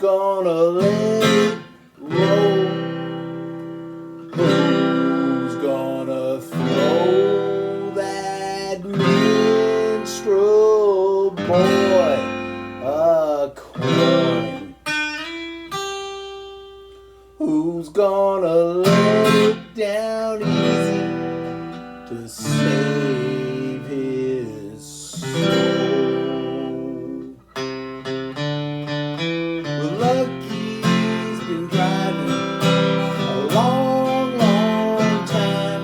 gonna let it roll? Who's gonna throw that minstrel boy a coin? Who's gonna let it down easy to save his soul? Well, Lucky's been driving a long, long time,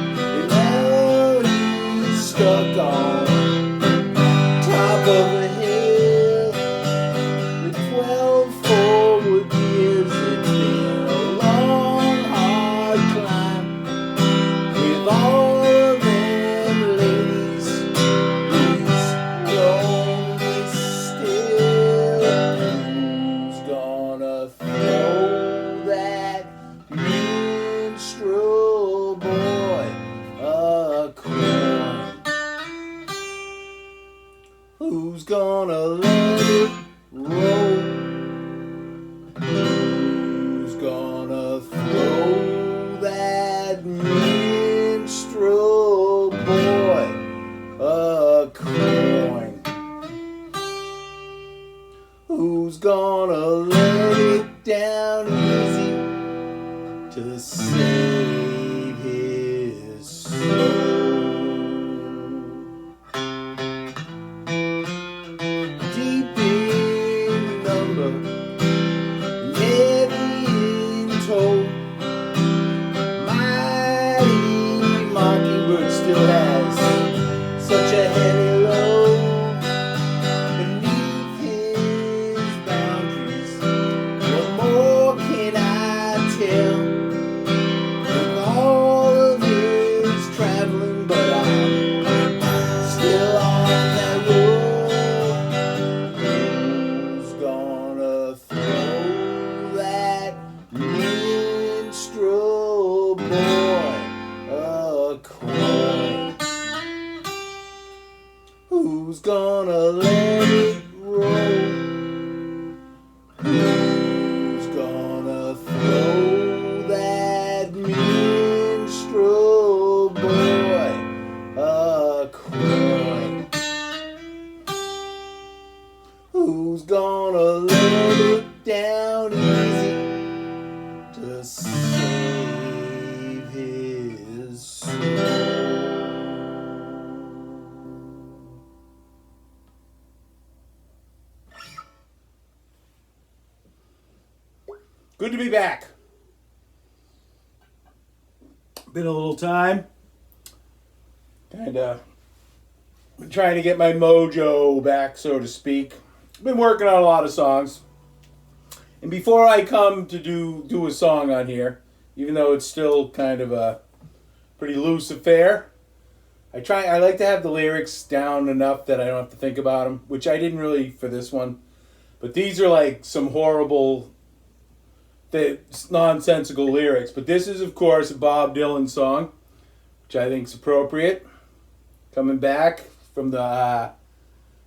and now he's stuck on top of a hill. The 12 forward years, it's been a long, hard climb with all of them ladies. He's lonely still. Who's gonna throw that minstrel boy a coin? Who's gonna let it roll? Who's gonna throw that minstrel boy a coin? Who's gonna let it down easy to save his soul? Deep in number, heavy in tow, mighty mockingbird still has such a heavy load beneath his boundaries. What more can I tell with all of his traveling? But I'm still on that road. Who's gonna throw that minstrel boy a coin? Who's gonna let it roll? Who's gonna throw that minstrel boy a coin? Who's gonna let it down easy to save his soul? Good to be back. Been a little time. Kinda trying to get my mojo back, so to speak. Been working on a lot of songs. And before I come to do a song on here, even though it's still kind of a pretty loose affair, I like to have the lyrics down enough that I don't have to think about them, which I didn't really for this one. But these are like some horrible, nonsensical lyrics. But this is, of course, a Bob Dylan song, which I think is appropriate. Coming back from the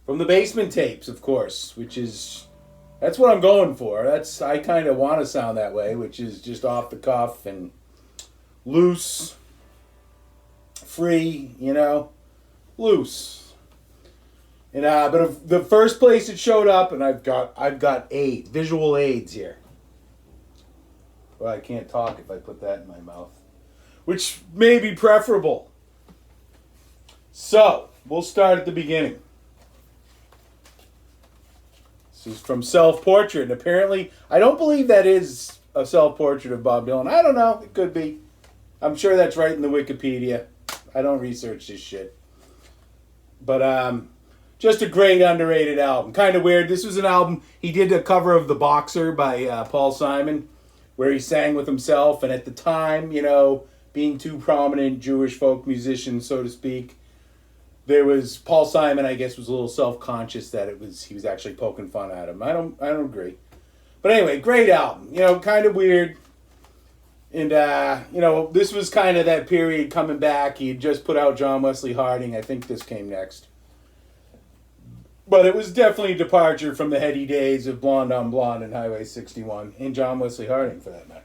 basement tapes, of course, which is, that's what I'm going for. I kind of want to sound that way, which is just off the cuff and loose, free, loose. And but the first place it showed up, and I've got visual aids here. Well, I can't talk if I put that in my mouth, which may be preferable. So, we'll start at the beginning. This is from Self-Portrait, and apparently, I don't believe that is a self-portrait of Bob Dylan. I don't know, it could be. I'm sure that's right in the Wikipedia. I don't research this shit. But, just a great underrated album. Kind of weird. This was an album, he did a cover of The Boxer by Paul Simon, where he sang with himself, and at the time, being two prominent Jewish folk musicians, so to speak, there was Paul Simon, I guess, was a little self-conscious that he was actually poking fun at him. I don't agree. But anyway, great album. Kind of weird. And this was kind of that period coming back. He had just put out John Wesley Harding. I think this came next. But it was definitely a departure from the heady days of Blonde on Blonde and Highway 61, and John Wesley Harding for that matter.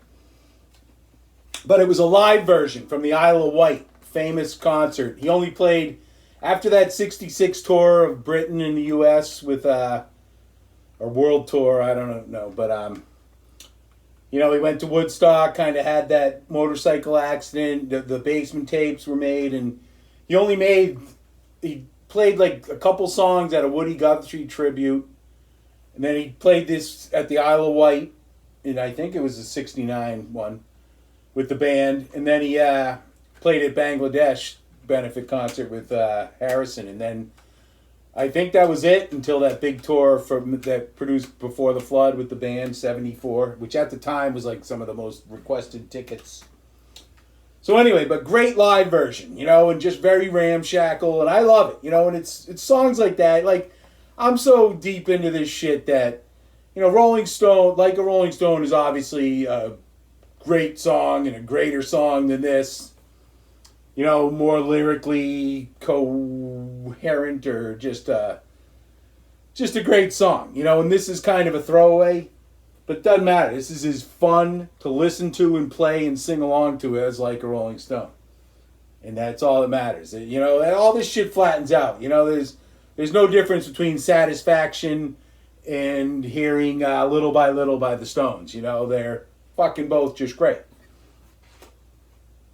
But it was a live version from the Isle of Wight, famous concert. He only played after that 66 tour of Britain and the US with or world tour, I don't know, but he went to Woodstock, kind of had that motorcycle accident, the basement tapes were made, and he played like a couple songs at a Woody Guthrie tribute, and then he played this at the Isle of Wight, and I think it was a 69 one, with the band, and then he played at Bangladesh benefit concert with Harrison, and then I think that was it until that big tour that produced Before the Flood with the band, 74, which at the time was like some of the most requested tickets. So anyway, but great live version, and just very ramshackle, and I love it, and it's songs like that. Like, I'm so deep into this shit that, Rolling Stone, Like a Rolling Stone is obviously a great song and a greater song than this. More lyrically coherent, or just a great song, and this is kind of a throwaway, but it doesn't matter. This is as fun to listen to and play and sing along to as Like a Rolling Stone. And that's all that matters. All this shit flattens out. There's no difference between Satisfaction and hearing Little by Little by the Stones. They're fucking both just great.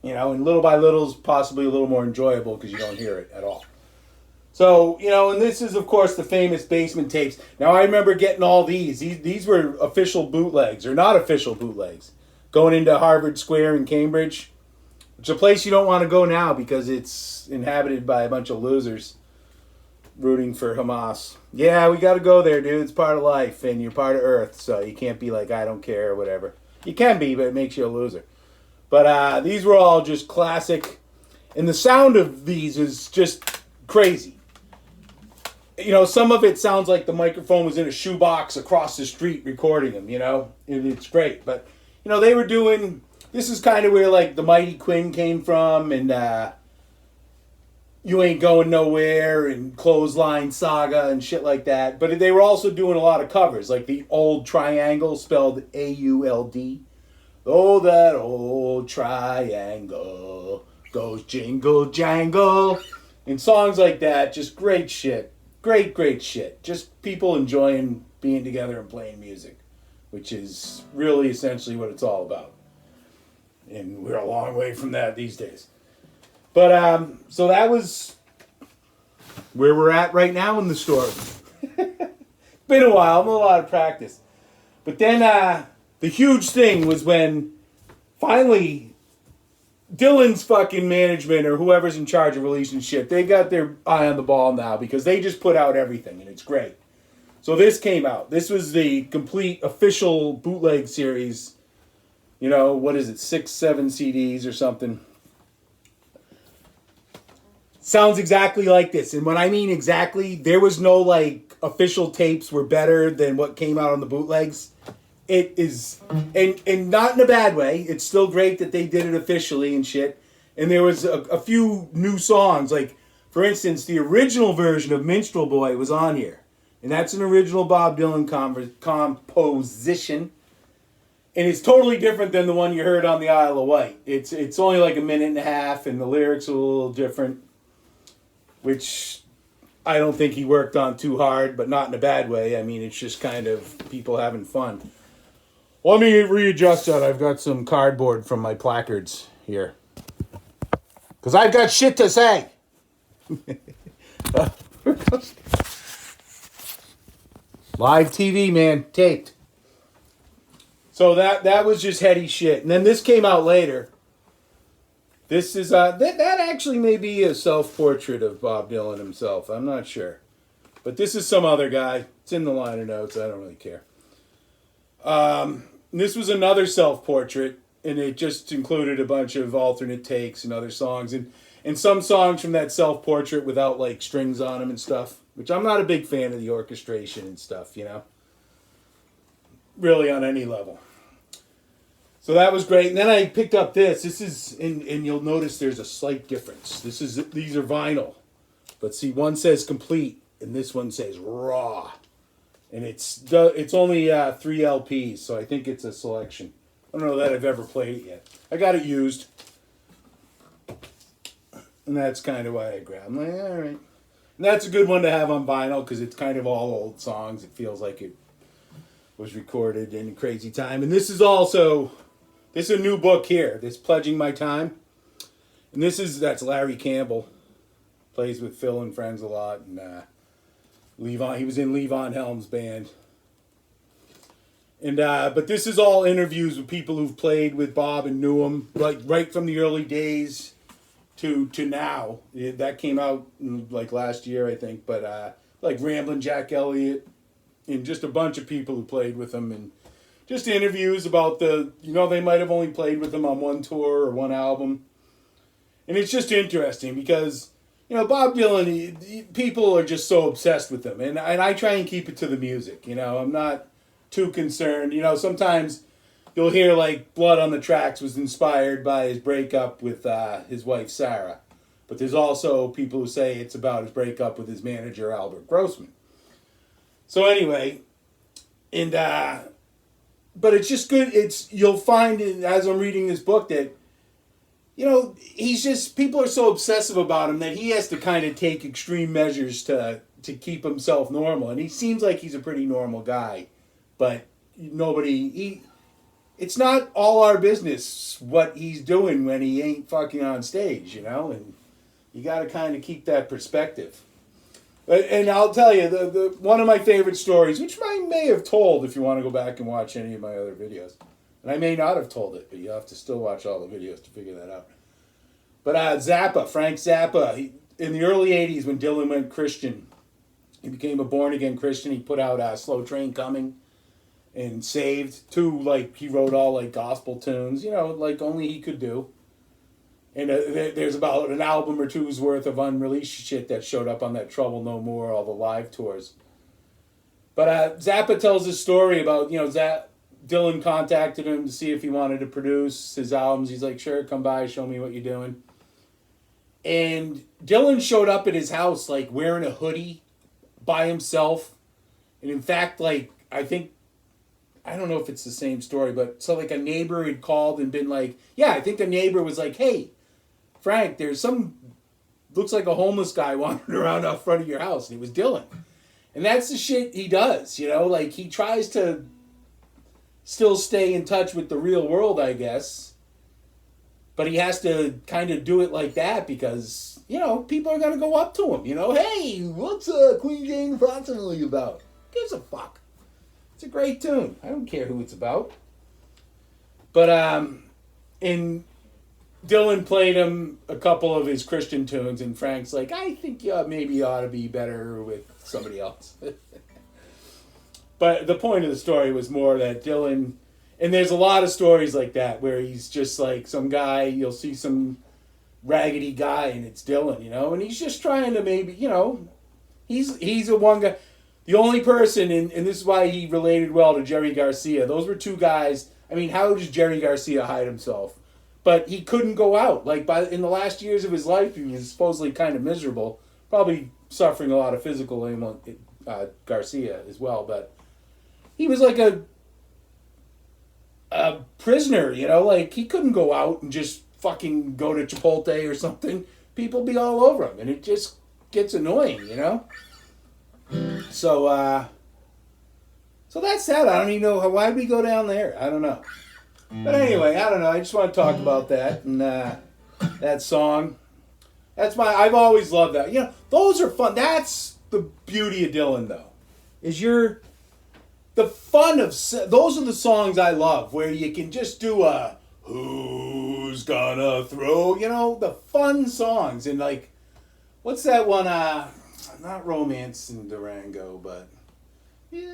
And Little by Little is possibly a little more enjoyable because you don't hear it at all. So, and this is, of course, the famous basement tapes. Now, I remember getting all these. These were official bootlegs, or not official bootlegs, going into Harvard Square in Cambridge. It's a place you don't want to go now because it's inhabited by a bunch of losers rooting for Hamas. Yeah, we got to go there, dude. It's part of life, and you're part of Earth, so you can't be like, I don't care, or whatever. You can be, but it makes you a loser. But these were all just classic. And the sound of these is just crazy. Some of it sounds like the microphone was in a shoebox across the street recording them, And it's great. But, they were doing... This is kind of where, like, the Mighty Quinn came from, and You Ain't Going Nowhere, and Clothesline Saga, and shit like that. But they were also doing a lot of covers, like the Old Triangle, spelled A-U-L-D. Oh, that old triangle goes jingle jangle. And songs like that, just great shit. Great shit. Just people enjoying being together and playing music, which is really essentially what it's all about. And we're a long way from that these days. But, so that was where we're at right now in the story. Been a while, I'm a lot of practice. But then, the huge thing was when finally Dylan's fucking management or whoever's in charge of releasing shit, they got their eye on the ball now because they just put out everything and it's great. So this came out. This was the complete official bootleg series. What is it, 6, 7 CDs or something. Sounds exactly like this. And when I mean exactly, there was no like official tapes were better than what came out on the bootlegs. It is, and not in a bad way. It's still great that they did it officially and shit. And there was a few new songs. Like, for instance, the original version of Minstrel Boy was on here. And that's an original Bob Dylan composition. And it's totally different than the one you heard on the Isle of Wight. It's only like a minute and a half, and the lyrics are a little different. Which I don't think he worked on too hard, but not in a bad way. I mean, it's just kind of people having fun. Let me readjust that. I've got some cardboard from my placards here. Because I've got shit to say. Live TV, man. Taped. So that was just heady shit. And then this came out later. This is, that actually may be a self-portrait of Bob Dylan himself. I'm not sure. But this is some other guy. It's in the liner notes. I don't really care. This was another self-portrait, and it just included a bunch of alternate takes and other songs. And some songs from that self-portrait without, like, strings on them and stuff. Which I'm not a big fan of the orchestration and stuff, Really on any level. So that was great. And then I picked up this. This is, and you'll notice there's a slight difference. These are vinyl. But see, one says complete, and this one says Raw. And it's only 3 LPs, so I think it's a selection. I don't know that I've ever played it yet. I got it used. And that's kind of why I grabbed it. I'm like, all right. And that's a good one to have on vinyl because it's kind of all old songs. It feels like it was recorded in a crazy time. And this is a new book here. This Pledging My Time. And that's Larry Campbell. Plays with Phil and friends a lot. And Levon, he was in Levon Helm's band. And but this is all interviews with people who've played with Bob and knew him, like right from the early days to now. That came out like last year, I think. But like Ramblin' Jack Elliott and just a bunch of people who played with him, and just interviews about they might have only played with him on one tour or one album. And it's just interesting because, Bob Dylan, people are just so obsessed with him. And I try and keep it to the music. I'm not too concerned. Sometimes you'll hear like Blood on the Tracks was inspired by his breakup with his wife Sarah. But there's also people who say it's about his breakup with his manager Albert Grossman. So anyway, and but it's just good. You'll find as I'm reading this book that people are so obsessive about him that he has to kind of take extreme measures to keep himself normal. And he seems like he's a pretty normal guy, but it's not all our business what he's doing when he ain't fucking on stage, and you got to kind of keep that perspective. And I'll tell you, the one of my favorite stories, which I may have told if you want to go back and watch any of my other videos. And I may not have told it, but you have to still watch all the videos to figure that out. But Frank Zappa, in the early 80s when Dylan went Christian, he became a born-again Christian. He put out Slow Train Coming and Saved. He wrote all gospel tunes, like only he could do. And there's about an album or two's worth of unreleased shit that showed up on that Trouble No More, all the live tours. But Zappa tells this story about, Dylan contacted him to see if he wanted to produce his albums. He's like, sure, come by, show me what you're doing. And Dylan showed up at his house, wearing a hoodie by himself. And in fact, I don't know if it's the same story, but so a neighbor had called and been like, yeah, I think a neighbor was like, hey, Frank, there's looks like a homeless guy wandering around out front of your house. And it was Dylan. And that's the shit he does, he tries to still stay in touch with the real world, I guess. But he has to kind of do it like that because, people are going to go up to him, hey, what's Queen Jane approximately about? Who gives a fuck? It's a great tune. I don't care who it's about. But, and Dylan played him a couple of his Christian tunes, and Frank's like, I think maybe you ought to be better with somebody else. But the point of the story was more that Dylan, and there's a lot of stories like that where he's just like some guy, you'll see some raggedy guy, and it's Dylan, and he's just trying to maybe, he's a one guy. The only person, and this is why he related well to Jerry Garcia, those were two guys. I mean, how does Jerry Garcia hide himself? But he couldn't go out. In the last years of his life, he was supposedly kind of miserable, probably suffering a lot of physical ailment, Garcia as well. But he was like a prisoner, he couldn't go out and just fucking go to Chipotle or something. People be all over him, and it just gets annoying, So, so that's that. I don't even know why'd we go down there. I don't know. But anyway, I don't know. I just want to talk about that and that song. I've always loved that. Those are fun. That's the beauty of Dylan, though. The fun of, those are the songs I love, where you can just do a, who's gonna throw, the fun songs. And what's that one, not Romance in Durango, but, yeah.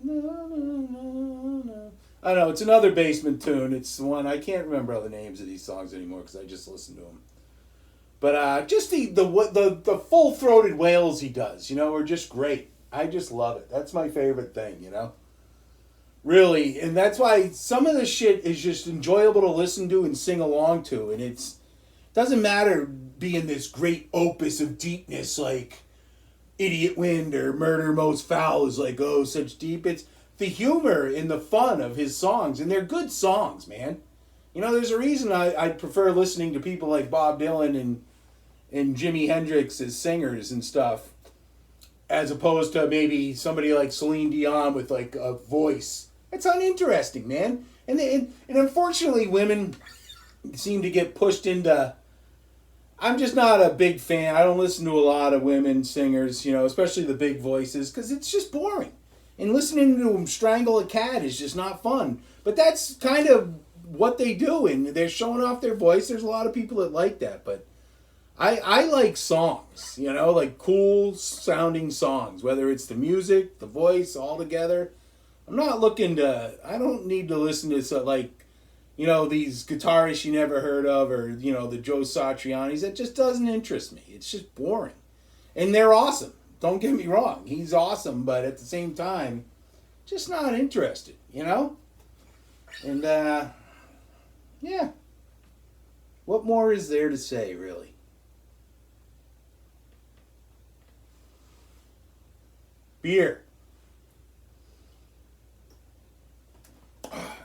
No. I don't know, it's another Basement tune. It's the one, I can't remember all the names of these songs anymore because I just listened to them. But just the full-throated wails he does, are just great. I just love it. That's my favorite thing, Really, and that's why some of this shit is just enjoyable to listen to and sing along to. And doesn't matter being this great opus of deepness like Idiot Wind or Murder Most Foul is like, oh, such deep. It's the humor and the fun of his songs, and they're good songs, man. You know, there's a reason I prefer listening to people like Bob Dylan and Jimi Hendrix as singers and stuff, as opposed to maybe somebody like Celine Dion with like a voice. It's uninteresting, man. And unfortunately, women seem to get pushed into. I'm just not a big fan. I don't listen to a lot of women singers, you know, especially the big voices, because it's just boring. And listening to them strangle a cat is just not fun. But that's kind of what they do, and they're showing off their voice. There's a lot of people that like that, but I like songs, you know, like cool sounding songs, whether it's the music, the voice, all together. I'm not looking to, I don't need to listen to like, you know, these guitarists you never heard of, or, you know, the Joe Satrianis. That just doesn't interest me. It's just boring. And they're awesome. Don't get me wrong. He's awesome, but at the same time, just not interested, you know? And, yeah. What more is there to say, really? Beer.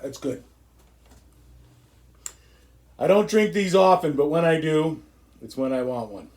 That's good. I don't drink these often, but when I do, it's when I want one.